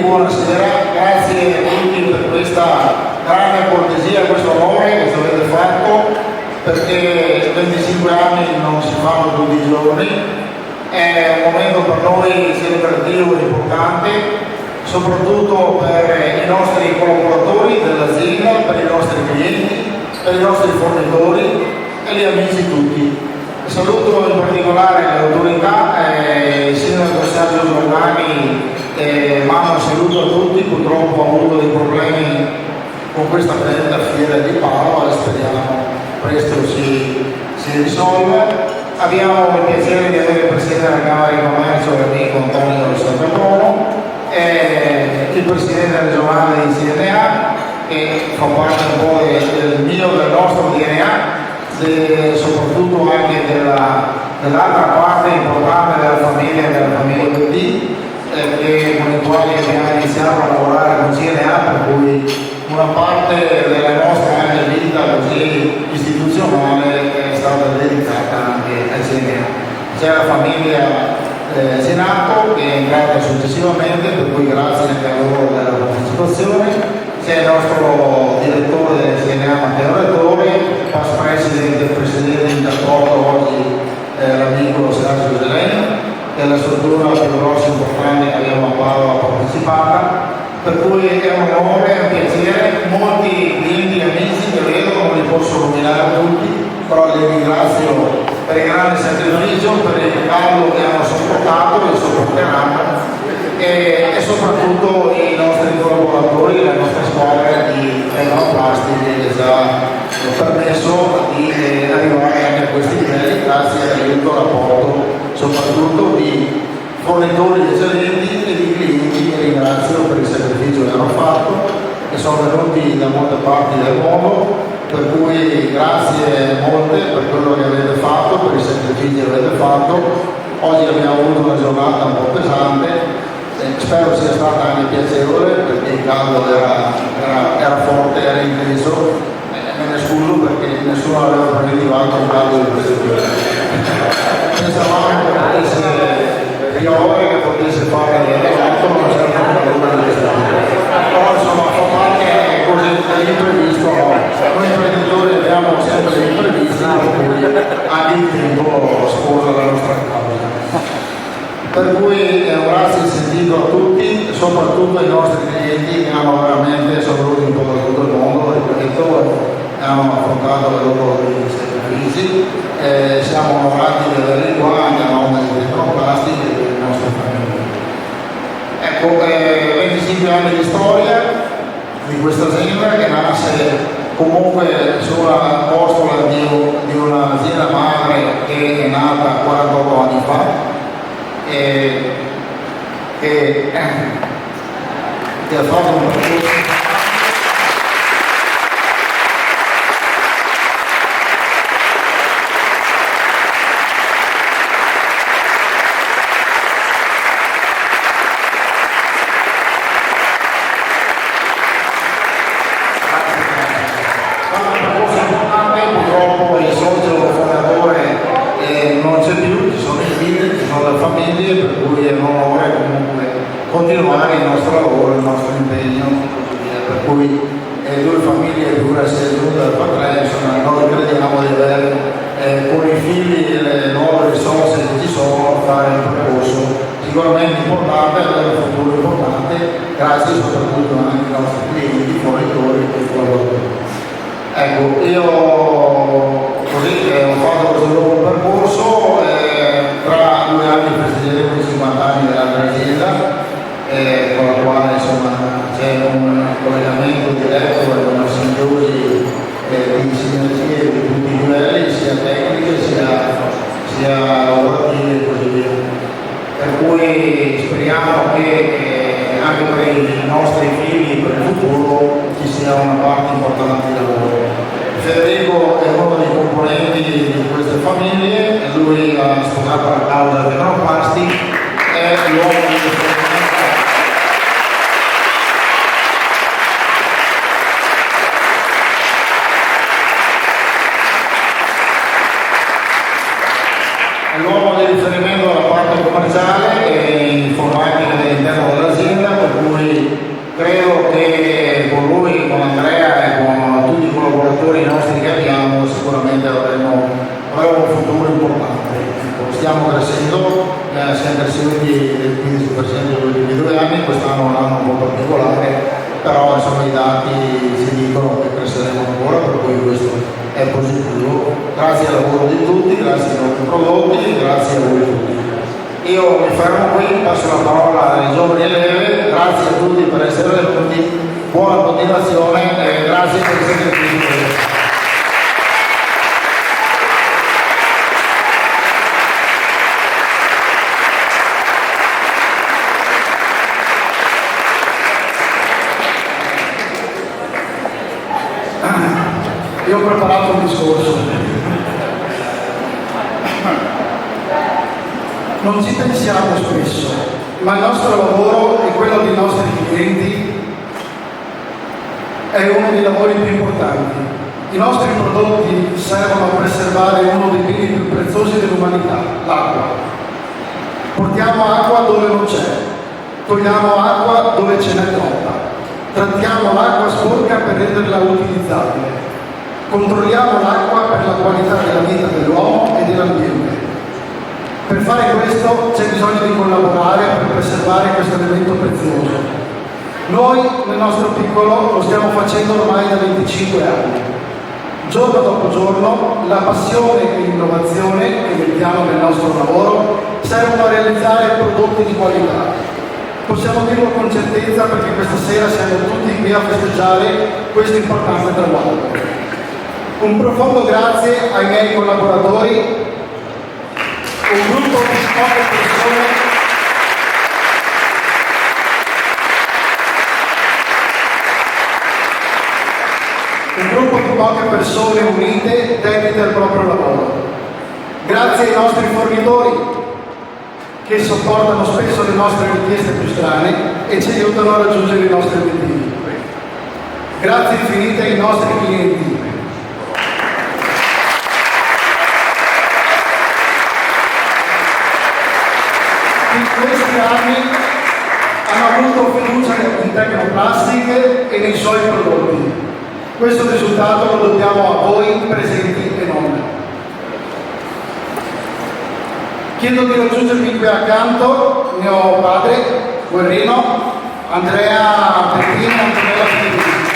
buonasera, grazie a tutti per questa grande cortesia, questo onore che ci avete fatto, perché 25 anni non si fanno tutti i giorni, è un momento per noi celebrativo e importante, soprattutto per i nostri collaboratori dell'azienda, per i nostri clienti, per i nostri fornitori e gli amici tutti. Saluto in particolare le autorità, il sindaco Sergio Giordani, mando un saluto a tutti, purtroppo ho avuto dei problemi con questa benedetta fiera di Padova e speriamo presto si risolva. Abbiamo il piacere di avere il Presidente della Camera di Commercio, l'amico Antonio Santaprono, il Presidente regionale di CNA, che fa parte un po' del nostro DNA, soprattutto anche dell'altra parte importante della famiglia PD, con i quali abbiamo iniziato a lavorare con CNA, per cui una parte della nostra anche vita così istituzionale è stata dedicata anche a CNA. C'è la famiglia Senato che è entrata successivamente, per cui grazie anche a loro della partecipazione. C'è il nostro direttore del CNA Matteo Rettore, past presidente e presidente intercorso oggi l'amico Sergio Zeleno, che è la struttura più grossa e importante che abbiamo a Padova partecipata, per cui è un onore, è un piacere. Molti clienti e amici che vedo, non li posso nominare tutti, però li ringrazio per il grande sacrificio, per il caldo che hanno sopportato e sopporteranno, e soprattutto i nostri collaboratori, la nostra squadra di Tecnoplastic che ci ha permesso di arrivare anche a questi livelli grazie all'aiuto e rapporto soprattutto di fornitori eccellenti e di clienti che ringrazio per il sacrificio che hanno fatto, che sono venuti da molte parti del mondo, per cui grazie molte per quello che avete fatto, per i sacrifici che avete fatto. Oggi abbiamo avuto una giornata un po' pesante, spero sia stata anche piacevole perché il caldo era forte, era intenso, me ne scuso perché nessuno aveva preventivato un caldo di questo tipo. Pensavamo che potesse piovere, che potesse fare l'alto, non c'era un calore di questo tipo. Però insomma fa parte così dell'imprevisto, noi imprenditori abbiamo sempre gli imprevisti, per cui anche il tempo sposa la nostra causa. Per cui un grazie sentito a tutti, soprattutto ai nostri clienti che hanno veramente, sono venuti un po' da tutto il mondo, ripeto, hanno affrontato le loro sacrifici, siamo onorati di averli qua anche a nome di Tecnoplastic e delle nostre famiglie. Ecco, 25 anni di storia di questa azienda che nasce comunque sulla costola di un'azienda madre che è nata 48 anni fa, che ha fatto un percorso importante. Purtroppo il socio fondatore non c'è più, ci sono i figli, ci sono le famiglie, per cui è un onore comunque continuare il nostro lavoro, il nostro impegno, per cui due famiglie, pure essere giunte al padre, insomma noi crediamo di avere con i figli e le nuove risorse che ci sono fare un percorso sicuramente importante, avere un futuro importante, grazie soprattutto anche ai nostri clienti, fornitori e collaboratori. Ecco, io così ho fatto questo lungo percorso, tra 2 anni festeggeremo i 50 anni dell'azienda, con la quale insomma c'è un collegamento diretto e una simbiosi di sinergie di tutti i livelli, sia tecniche sia lavorative e così via. Per cui speriamo che anche per i nostri figli, per il futuro, ci sia una parte importante di lavoro. Federico è uno dei componenti di queste famiglie, lui ha sposato la causa del Tecnoplastic, è l'uomo di riferimento. È l'uomo di riferimento alla parte commerciale e informatica all'interno dell'azienda, per cui insomma i dati si dicono che cresceremo ancora, per cui questo è positivo. Grazie al lavoro di tutti, grazie ai nuovi prodotti, grazie a voi tutti. Io mi fermo qui, passo la parola ai giovani e leve, grazie a tutti per essere venuti, buona continuazione e grazie per essere qui. Io ho preparato un discorso. Non ci pensiamo spesso, ma il nostro lavoro e quello dei nostri clienti è uno dei lavori più importanti. I nostri prodotti servono a preservare uno dei beni più preziosi dell'umanità, l'acqua. Portiamo acqua dove non c'è, togliamo acqua dove ce n'è troppa, trattiamo l'acqua sporca per renderla utilizzabile. Controlliamo l'acqua per la qualità della vita dell'uomo e dell'ambiente. Per fare questo c'è bisogno di collaborare per preservare questo elemento prezioso. Noi, nel nostro piccolo, lo stiamo facendo ormai da 25 anni. Giorno dopo giorno, la passione e l'innovazione che mettiamo nel nostro lavoro servono a realizzare prodotti di qualità. Possiamo dirlo con certezza perché questa sera siamo tutti qui a festeggiare questo importante traguardo. Un profondo grazie ai miei collaboratori, un gruppo di poche persone unite, dedite al proprio lavoro. Grazie ai nostri fornitori che sopportano spesso le nostre richieste più strane e ci aiutano a raggiungere i nostri obiettivi. Grazie infinite ai nostri clienti. In questi anni hanno avuto fiducia in Tecnoplastic e nei suoi prodotti. Questo risultato lo dobbiamo a voi presenti e non. Chiedo di raggiungermi qui accanto mio padre, Guerrino, Andrea Pertini e Antonella Filippi.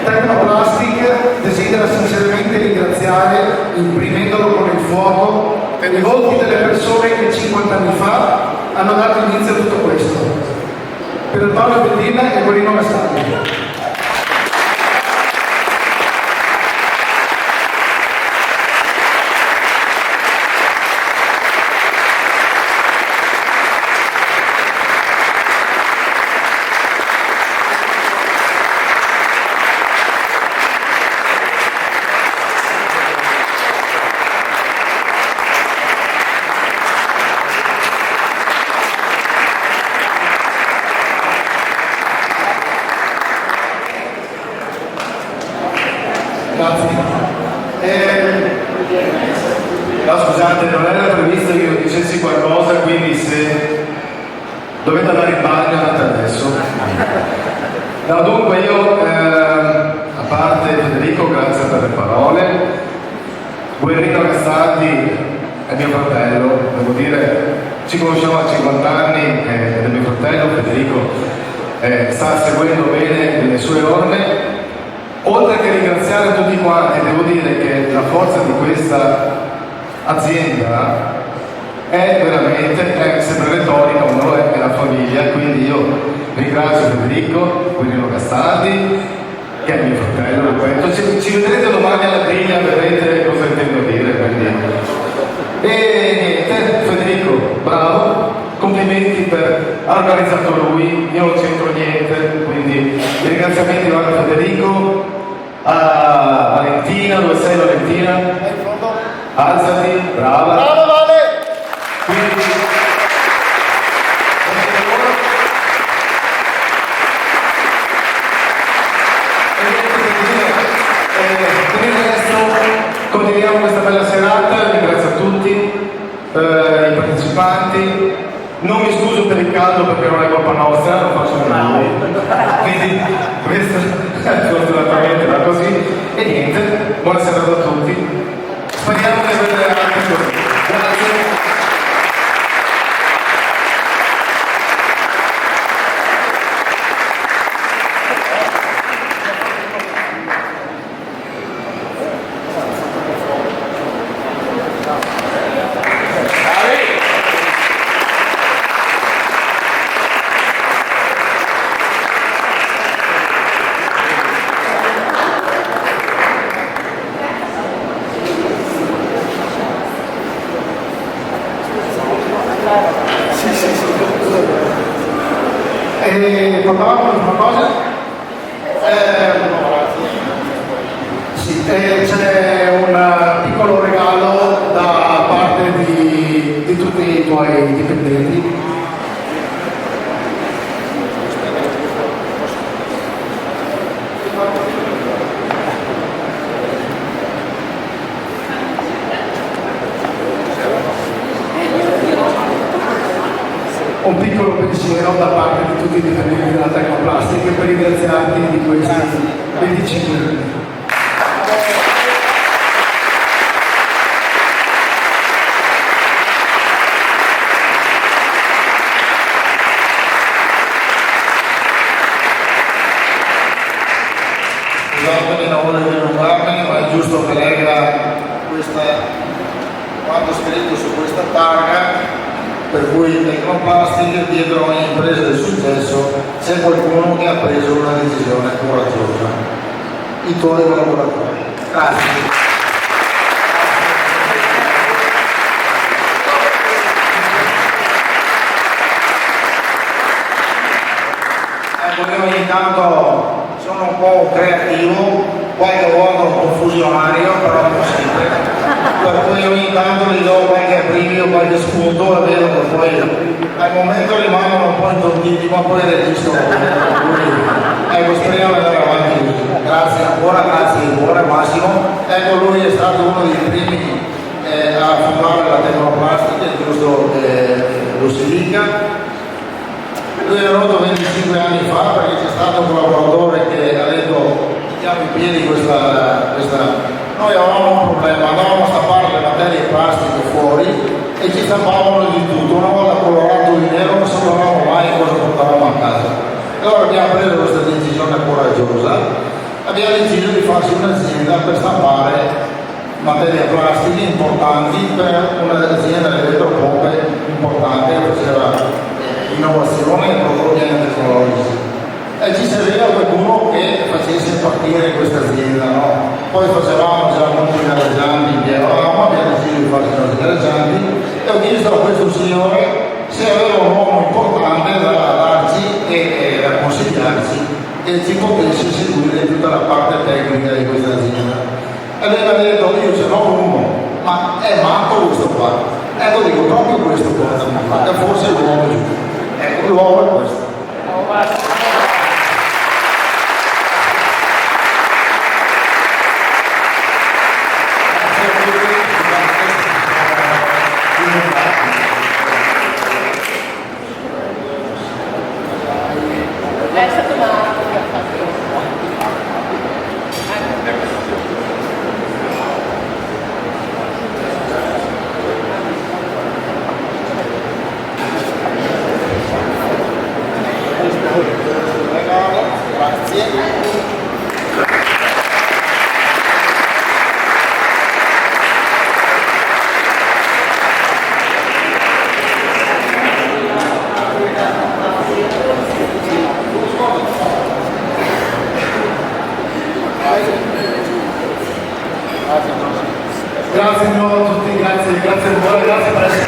Tecnoplastic desidera sinceramente ringraziare, imprimendolo con il fuoco, i volti delle persone che 50 anni fa hanno dato inizio a tutto questo. Per Paolo Bettina e Guerrino Gastaldi. No, scusate, non era previsto che io dicessi qualcosa, quindi se dovete andare in bagno andate adesso. No, dunque io, a parte Federico, grazie per le parole. Guerrino Gastaldi è mio fratello, devo dire, ci conosciamo a 50 anni, è mio fratello. Federico sta seguendo bene le sue orme. Oltre che ringraziare tutti quanti, devo dire che la forza di questa azienda è veramente, sembra retorica, ma non lo è la famiglia, quindi io ringrazio Federico, Guerrino Gastaldi, che è mio fratello, ripeto, ci vedrete domani alla griglia, vedrete cosa intendo dire, quindi. E niente, Federico, bravo, complimenti ha organizzato lui, io non c'entro niente, quindi i ringraziamenti vanno a Federico, a Valentina, dove sei Valentina? Alzati, brava. Bravo Vale! Quindi, per il resto continuiamo questa bella serata, ringrazio a tutti i partecipanti, non mi scuso per il caldo perché non è colpa nostra, lo facciamo noi. Quindi questo fortunatamente va così. E niente, buona serata a tutti. Speriamo di vedere anche così. Grazie. Papà, una cosa? Sì, c'è un piccolo regalo da parte di tutti i tuoi dipendenti. Un piccolo pensiero da parte di tutti i dipendenti della Tecnoplastica per ringraziarti di questi 25 anni. Scusatemi, non voglio dilungarmi, ma è giusto che legga quanto scritto su questa targa, per cui Tecnoplastic, dietro ogni impresa di successo c'è qualcuno che ha preso una decisione coraggiosa, i tuoi collaboratori. Grazie. Ecco, io ogni tanto sono un po' creativo, qualche volta un po' fusionario, però non sempre. Per cui ogni tanto gli do qualche brivio, qualche spunto, e vedo che poi al momento rimangono un po' intontiti, ma poi registro. Ecco, speriamo di andare avanti così. Grazie ancora, grazie di cuore Massimo. Ecco, lui è stato uno dei primi a fondare la Tecnoplastica, giusto lo si dica. Lui è venuto 25 anni fa perché c'è stato un collaboratore che ha detto mettiamo in piedi questa. Noi avevamo un problema, andavamo a stampare le materie plastiche fuori e ci stampavano di tutto, una volta colorato di nero non sapevamo mai cosa portavamo a casa. Allora abbiamo preso questa decisione coraggiosa, abbiamo deciso di farsi un'azienda per stampare materie plastiche importanti per un'azienda di elettropompe importante che faceva innovazione e prodotti tecnologici. E ci serviva qualcuno che facesse partire questa azienda, no? Poi facevamo già molti galleggianti, impiegavamo, abbiamo deciso di farci i nostri galleggianti e ho chiesto a questo signore se aveva un uomo importante da darci e da consigliarci che ci potesse seguire tutta la parte tecnica di questa azienda. E lei mi ha detto, io ce n'ho uno, ma è matto questo qua. Ecco, dico, proprio questo qua, che forse è l'uomo giusto. Ecco, l'uomo è questo. Grazie di nuovo a tutti, grazie ancora, grazie per essere